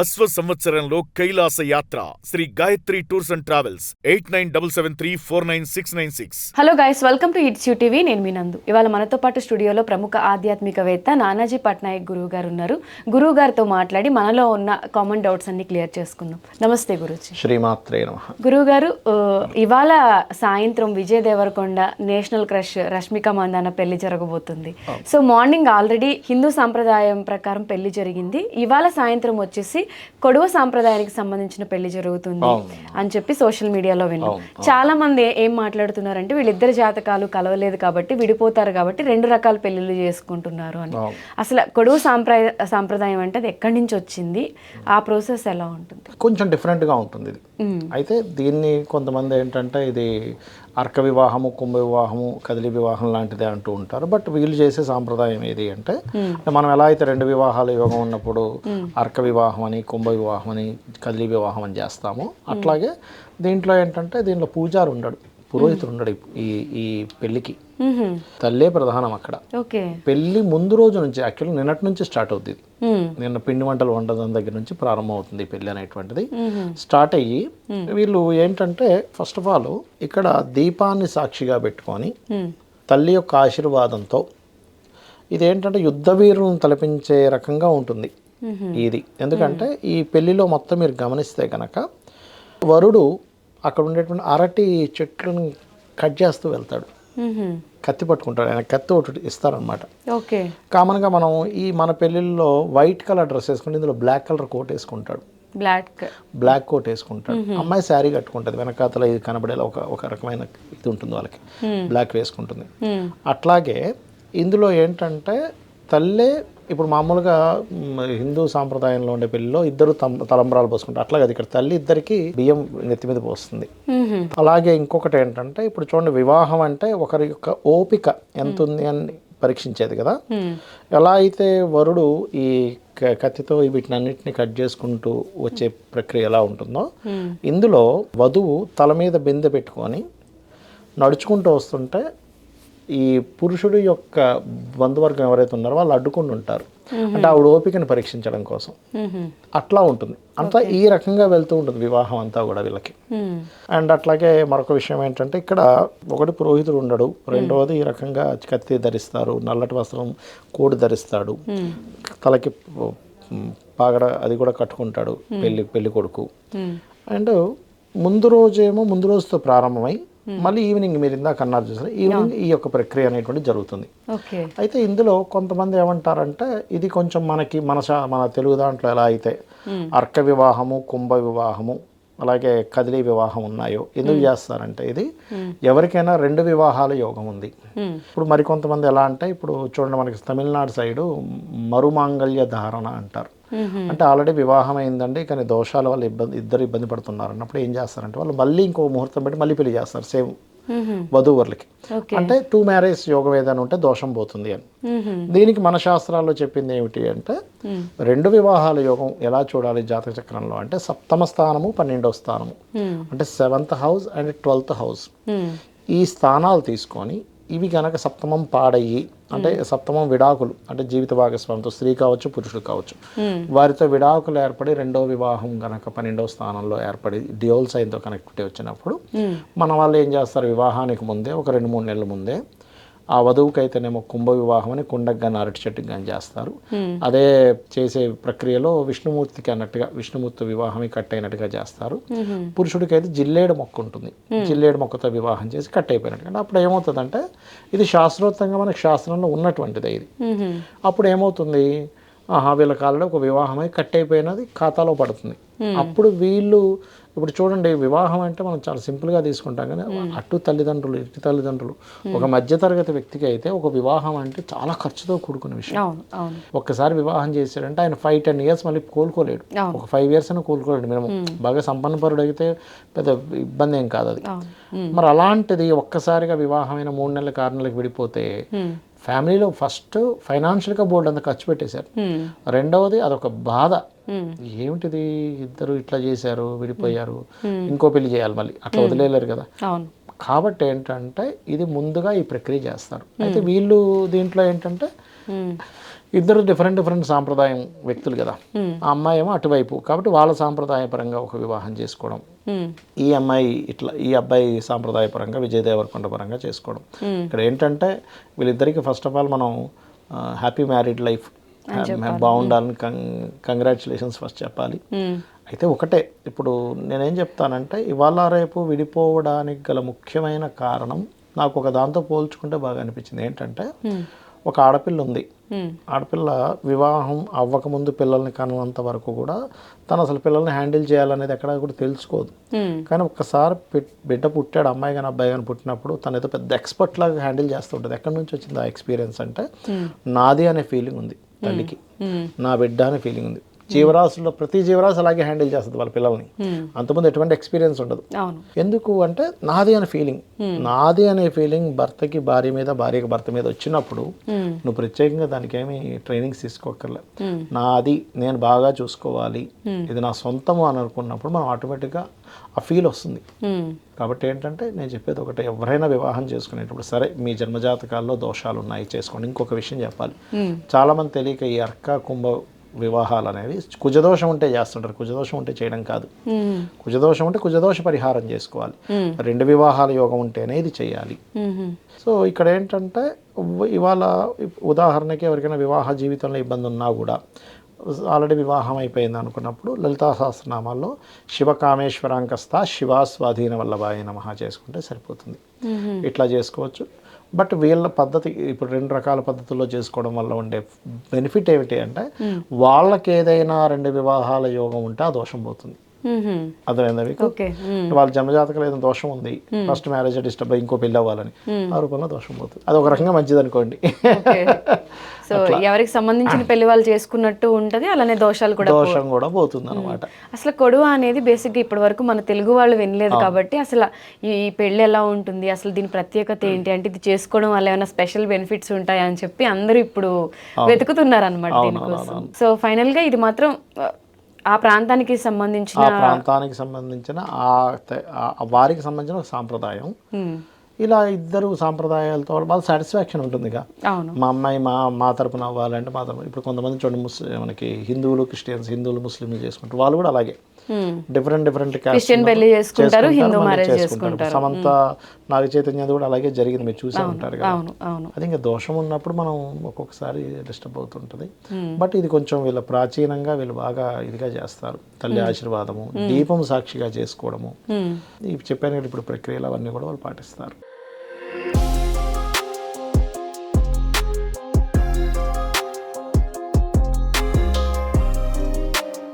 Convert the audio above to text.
అశ్వ సంవత్సరంలో కైలాస యాత్ర Shri Gayatri tours and travels 8977349696. Hello guys, welcome to it's you TV. నేను మీ నందు. ఇవాళ మనతో పాటు స్టూడియోలో ప్రముఖ ఆధ్యాత్మికవేత్త నానాజీ పట్నాయక్ గురువు గారు ఉన్నారు. గురువు గారితో మాట్లాడి మనలో ఉన్న కామన్ డౌట్స్ అన్ని క్లియర్ చేసుకుందాం. నమస్తే గురుజీ. శ్రీమాత్రే నమః. గురువు గారు, ఇవాళ సాయంత్రం విజయ్ దేవరకొండ నేషనల్ క్రష్ రష్మిక మందాన పెళ్లి జరగబోతుంది. సో మార్నింగ్ ఆల్రెడీ హిందూ సాంప్రదాయం ప్రకారం పెళ్లి జరిగింది. ఇవాళ సాయంత్రం వచ్చేసి కొడవ సాంప్రదాయానికి సంబంధించిన పెళ్లి జరుగుతుంది అని చెప్పి సోషల్ మీడియాలో విన్నాం. చాలా మంది ఏం మాట్లాడుతున్నారంటే వీళ్ళిద్దరి జాతకాలు కలవలేదు కాబట్టి విడిపోతారు కాబట్టి రెండు రకాల పెళ్లిళ్ళు చేసుకుంటున్నారు అని. అసలు కొడవ సాంప్రదాయం అంటే అది ఎక్కడి నుంచి వచ్చింది, ఆ ప్రాసెస్ ఎలా ఉంటుంది? కొంచెం డిఫరెంట్గా ఉంటుంది ఇది. అయితే దీన్ని కొంతమంది ఏంటంటే ఇది అర్క వివాహము, కుంభ వివాహము, కదిలి వివాహం లాంటిదే అంటూ ఉంటారు. బట్ వీళ్ళు చేసే సాంప్రదాయం ఏది అంటే మనం ఎలా అయితే రెండు వివాహాల యోగం ఉన్నప్పుడు అర్క వివాహం అని, కుంభ వివాహం అని, కదిలి వివాహం అని చేస్తాము, అట్లాగే దీంట్లో ఏంటంటే దీంట్లో పూజారి ఉండడు, పురోహితుడు ఉండడు. ఈ పెళ్లికి తల్లే ప్రధానం అక్కడ. పెళ్లి ముందు రోజు నుంచి యాక్చువల్లీ నిన్నటి నుంచి స్టార్ట్ అవుతుంది. నిన్న పిండి వంటలు వండడం దగ్గర నుంచి ప్రారంభం అవుతుంది పెళ్లి అనేటువంటిది. స్టార్ట్ అయ్యి వీళ్ళు ఏంటంటే ఫస్ట్ ఆఫ్ ఆల్ ఇక్కడ దీపాన్ని సాక్షిగా పెట్టుకొని తల్లి యొక్క ఆశీర్వాదంతో ఇదేంటంటే యుద్ధ వీరులను తలపించే రకంగా ఉంటుంది ఇది. ఎందుకంటే ఈ పెళ్లిలో మొత్తం మీరు గమనిస్తే కనుక వరుడు అక్కడ ఉండేటువంటి అరటి చెట్లను కట్ చేస్తూ వెళ్తాడు, కత్తి పట్టుకుంటాడు. ఆయన కత్తి ఒకటి ఇస్తారనమాట. కామన్గా మనం మన పెళ్ళిళ్ళలో వైట్ కలర్ డ్రెస్ వేసుకుంటే ఇందులో బ్లాక్ కలర్ కోట్ వేసుకుంటాడు, బ్లాక్ కోట్ వేసుకుంటాడు. అమ్మాయి శారీ కట్టుకుంటుంది, వెనకాతల ఇది కనబడేలా ఒక రకమైన ఇది ఉంటుంది వాళ్ళకి, బ్లాక్ వేసుకుంటుంది. అట్లాగే ఇందులో ఏంటంటే తల్లే ఇప్పుడు మామూలుగా హిందూ సాంప్రదాయంలో ఉండే పెళ్లిలో ఇద్దరు తలంబ్రాలు పోసుకుంటారు. అట్లా కదా ఇక్కడ తల్లి ఇద్దరికి బియ్యం నెత్తి మీద పోస్తుంది. అలాగే ఇంకొకటి ఏంటంటే ఇప్పుడు చూడండి, వివాహం అంటే ఒకరి యొక్క ఓపిక ఎంత ఉంది అని పరీక్షించేది కదా. ఎలా అయితే వరుడు ఈ కత్తితో వీటినన్నిటిని కట్ చేసుకుంటూ వచ్చే ప్రక్రియ ఎలా ఉంటుందో, ఇందులో వధువు తల మీద బిందె పెట్టుకొని నడుచుకుంటూ వస్తుంటే ఈ పురుషుడు యొక్క బంధువర్గం ఎవరైతే ఉన్నారో వాళ్ళు అడ్డుకుంటూ ఉంటారు. అంటే ఆవిడ ఓపికను పరీక్షించడం కోసం అట్లా ఉంటుంది. అంతా ఈ రకంగా వెళ్తూ ఉంటుంది వివాహం అంతా కూడా వీళ్ళకి. అండ్ అట్లాగే మరొక విషయం ఏంటంటే ఇక్కడ ఒకటి పురోహితుడు ఉండడు, రెండవది ఈ రకంగా కత్తి ధరిస్తారు, నల్లటి వస్త్రం కోడి ధరిస్తాడు, తలకి పాగడ అది కూడా కట్టుకుంటాడు పెళ్లి కొడుకు. అండ్ ముందు రోజుతో ప్రారంభమై మళ్ళీ ఈవినింగ్ మీరు ఇందాక అన్నారు చూసారు, ఈవినింగ్ ఈ యొక్క ప్రక్రియ అనేటువంటి జరుగుతుంది. అయితే ఇందులో కొంతమంది ఏమంటారంటే ఇది కొంచెం మన తెలుగు దాంట్లో ఎలా అయితే అర్క వివాహము, కుంభ వివాహము, అలాగే కదిలి వివాహం ఉన్నాయో ఎందుకు చేస్తారంటే ఇది ఎవరికైనా రెండు వివాహాల యోగం ఉంది. ఇప్పుడు మరికొంతమంది ఎలా అంటే ఇప్పుడు చూడండి, మనకి తమిళనాడు సైడు మరుమాంగళ్య ధారణ అంటారు. అంటే ఆల్రెడీ వివాహం అయిందండి కానీ దోషాల వల్ల ఇద్దరు ఇబ్బంది పడుతున్నారు అన్నప్పుడు ఏం చేస్తారంటే వాళ్ళు మళ్ళీ ఇంకో ముహూర్తం పెట్టి మళ్ళీ పెళ్లి చేస్తారు సేమ్ వధూవరులకి. అంటే 2 మ్యారేజ్ యోగం ఏదైనా ఉంటే దోషం పోతుంది అని. దీనికి మన శాస్త్రాల్లో చెప్పింది ఏమిటి అంటే రెండు వివాహాల యోగం ఎలా చూడాలి జాతక చక్రంలో అంటే సప్తమ స్థానము, 12వ స్థానము అంటే 7th house and 12th house, ఈ స్థానాలు తీసుకొని ఇవి కనుక సప్తమం పాడయ్యి అంటే సప్తమం విడాకులు అంటే జీవిత భాగస్వామితో స్త్రీ కావచ్చు పురుషుడు కావచ్చు వారితో విడాకులు ఏర్పడి రెండో వివాహం కనుక 12వ స్థానంలో ఏర్పడి డ్యూయల్ సైన్తో కనెక్టివిటీ వచ్చినప్పుడు మన వాళ్ళు ఏం చేస్తారు, వివాహానికి ముందే ఒక 2-3 నెలల ముందే ఆ వధువుకి అయితేనేమో కుంభ వివాహం అని కుండకు కానీ అరటి చెట్టుకు కానీ చేస్తారు. అదే చేసే ప్రక్రియలో విష్ణుమూర్తికి అన్నట్టుగా విష్ణుమూర్తి వివాహం కట్ అయినట్టుగా చేస్తారు. పురుషుడికి అయితే జిల్లేడు మొక్క ఉంటుంది, జిల్లేడు మొక్కతో వివాహం చేసి కట్ అయిపోయినట్టుగా. అప్పుడు ఏమవుతుందంటే ఇది శాస్త్రోక్తంగా మనకి శాస్త్రంలో ఉన్నటువంటిది ఇది. అప్పుడు ఏమవుతుంది, వీళ్ళ కాలంలో ఒక వివాహమై కట్ అయిపోయినది ఖాతాలో పడుతుంది. అప్పుడు వీళ్ళు ఇప్పుడు చూడండి, వివాహం అంటే మనం చాలా సింపుల్గా తీసుకుంటాం కానీ అటు తల్లిదండ్రులు ఇటు తల్లిదండ్రులు ఒక మధ్యతరగతి వ్యక్తికి అయితే ఒక వివాహం అంటే చాలా ఖర్చుతో కూడుకున్న విషయం. ఒక్కసారి వివాహం చేశాడంటే ఆయన 5-10 years మళ్ళీ కోలుకోలేడు, ఒక 5 years అయినా కోలుకోలేడు. మేము బాగా సంపన్నపరుడు అయితే పెద్ద ఇబ్బంది ఏం కాదు అది. మరి అలాంటిది ఒక్కసారిగా వివాహమైన 3 నెలలకు 6 నెలలకు విడిపోతే ఫ్యామిలీలో ఫస్ట్ ఫైనాన్షియల్గా బోర్డు అంతా ఖర్చు పెట్టేశారు. రెండవది అదొక బాధ, ఏమిటిది ఇద్దరు ఇట్లా చేశారు విడిపోయారు, ఇంకో పెళ్లి చేయాలి మళ్ళీ, అట్లా వదిలేలేరు కదా. కాబట్టి ఏంటంటే ఇది ముందుగా ఈ ప్రక్రియ చేస్తారు. అయితే వీళ్ళు దీంట్లో ఏంటంటే ఇద్దరు డిఫరెంట్ సాంప్రదాయం వ్యక్తులు కదా. ఆ అమ్మాయి ఏమో అటువైపు, కాబట్టి వాళ్ళ సాంప్రదాయపరంగా ఒక వివాహం చేసుకోవడం, ఈ అమ్మాయి ఇట్లా, ఈ అబ్బాయి సాంప్రదాయపరంగా విజయ్ దేవరకొండ పరంగా చేసుకోవడం. ఇక్కడ ఏంటంటే వీళ్ళిద్దరికి ఫస్ట్ ఆఫ్ ఆల్ మనం హ్యాపీ మ్యారీడ్ లైఫ్ బాగుండాలని కంగ్రాచులేషన్స్ ఫస్ట్ చెప్పాలి. అయితే ఒకటే, ఇప్పుడు నేనేం చెప్తానంటే ఇవాళ రేపు విడిపోవడానికి గల ముఖ్యమైన కారణం నాకు ఒక దాంతో పోల్చుకుంటే బాగా అనిపించింది. ఏంటంటే ఒక ఆడపిల్ల ఉంది, ఆడపిల్ల వివాహం అవ్వకముందు పిల్లల్ని కన్నంత వరకు కూడా తను అసలు పిల్లల్ని హ్యాండిల్ చేయాలనేది ఎక్కడ కూడా తెలుసుకోదు. కానీ ఒక్కసారి బిడ్డ పుట్టాడు, అమ్మాయి కానీ అబ్బాయి కానీ పుట్టినప్పుడు తను ఏదో పెద్ద ఎక్స్పర్ట్ లాగా హ్యాండిల్ చేస్తుంటుంది. ఎక్కడి నుంచి వచ్చింది ఆ ఎక్స్పీరియన్స్ అంటే నాది అనే ఫీలింగ్ ఉంది తల్లికి, నా బిడ్డ అనే ఫీలింగ్ ఉంది. జీవరాశుల్లో ప్రతి జీవరాశి అలాగే హ్యాండిల్ చేస్తుంది వాళ్ళ పిల్లల్ని, అంతకుముందు ఎటువంటి ఎక్స్పీరియన్స్ ఉండదు. ఎందుకు అంటే నాది అనే ఫీలింగ్, నాది అనే ఫీలింగ్ భర్తకి భార్య మీద, భార్యకి భర్త మీద వచ్చినప్పుడు నువ్వు ప్రత్యేకంగా దానికి ఏమి ట్రైనింగ్స్ తీసుకోకర్లే. నాది, నేను బాగా చూసుకోవాలి, ఇది నా సొంతము అని అనుకున్నప్పుడు మనం ఆటోమేటిక్గా ఆ ఫీల్ వస్తుంది. కాబట్టి ఏంటంటే నేను చెప్పేది ఒకటే, ఎవరైనా వివాహం చేసుకునేటప్పుడు సరే మీ జన్మజాతకాల్లో దోషాలు ఉన్నాయి చేసుకోండి. ఇంకొక విషయం చెప్పాలి, చాలామంది తెలియక ఈ అర్క కుంభ వివాహాలు అనేవి కుజదోషం ఉంటే చేస్తుంటారు. కుజదోషం ఉంటే చేయడం కాదు, కుజదోషం ఉంటే కుజదోష పరిహారం చేసుకోవాలి. 2 వివాహాల యోగం ఉంటేనే ఇది చేయాలి. సో ఇక్కడ ఏంటంటే ఇవాళ ఉదాహరణకి ఎవరికైనా వివాహ జీవితంలో ఇబ్బంది ఉన్నా కూడా ఆల్రెడీ వివాహం అయిపోయింది అనుకున్నప్పుడు లలితా సహస్రనామాల్లో శివకామేశ్వరాంకస్థ శివా స్వాధీన వల్లభాయ నమః చేసుకుంటే సరిపోతుంది. ఇట్లా చేసుకోవచ్చు. బట్ వీళ్ళ పద్ధతి ఇప్పుడు 2 రకాల పద్ధతుల్లో చేసుకోవడం వల్ల ఉండే బెనిఫిట్ ఏమిటి అంటే వాళ్ళకి ఏదైనా 2 వివాహాల యోగం ఉంటే ఆ దోషం పోతుంది. అర్థమైందా మీకు? వాళ్ళ జన్మజాతకంలో ఏదైనా దోషం ఉంది, ఫస్ట్ మ్యారేజ్ డిస్టర్బ్ అయ్యి ఇంకో పెళ్ళి అవ్వాలని, ఆ రూపంలో దోషం పోతుంది. అది ఒక రకంగా మంచిది అనుకోండి. సో ఎవరికి సంబంధించిన పెళ్లి వాళ్ళు చేసుకున్నట్టు ఉంటది, అలానే దోషాలు కూడా పోతుంది అనమాట. అసలు కొడువ అనేది బేసిక్గా ఇప్పటి వరకు మన తెలుగు వాళ్ళు వినలేదు కాబట్టి అసలు ఈ పెళ్లి ఎలా ఉంటుంది, అసలు దీని ప్రత్యేకత ఏంటి, అంటే ఇది చేసుకోవడం వల్ల ఏమైనా స్పెషల్ బెనిఫిట్స్ ఉంటాయా అని చెప్పి అందరూ ఇప్పుడు వెతుకుతున్నారు అనమాట దీనికోసం. సో ఫైనల్ గా ఇది మాత్రం ఆ ప్రాంతానికి సంబంధించిన వారికి సంబంధించిన ఒక సాంప్రదాయం. ఇలా ఇద్దరు సాంప్రదాయాలతో వాళ్ళ సాటిస్ఫాక్షన్ ఉంటుందిగా. మా అమ్మాయి మా తరపున అవ్వాలంటే మా తరపున. ఇప్పుడు కొంతమంది చూడండి, మనకి హిందువులు క్రిస్టియన్స్, హిందువులు ముస్లింలు చేసుకుంటారు, వాళ్ళు కూడా అలాగే డిఫరెంట్ పెళ్లి చేసుకుంటారు, హిందూ మ్యారేజ్ చేసుకుంటారు. సమంత నాగ చైతన్యది కూడా అలాగే జరిగింది, మీరు చూసే ఉంటారు కదా. అది ఇంకా దోషం ఉన్నప్పుడు మనం ఒక్కొక్కసారి డిస్టర్బ్ అవుతుంటది. బట్ ఇది కొంచెం వీళ్ళ ప్రాచీనంగా వీళ్ళు బాగా ఇదిగా చేస్తారు. తల్లి ఆశీర్వాదము, దీపం సాక్షిగా చేసుకోవడము, చెప్పాను ఇప్పుడు ప్రక్రియలు అవన్నీ కూడా వాళ్ళు పాటిస్తారు.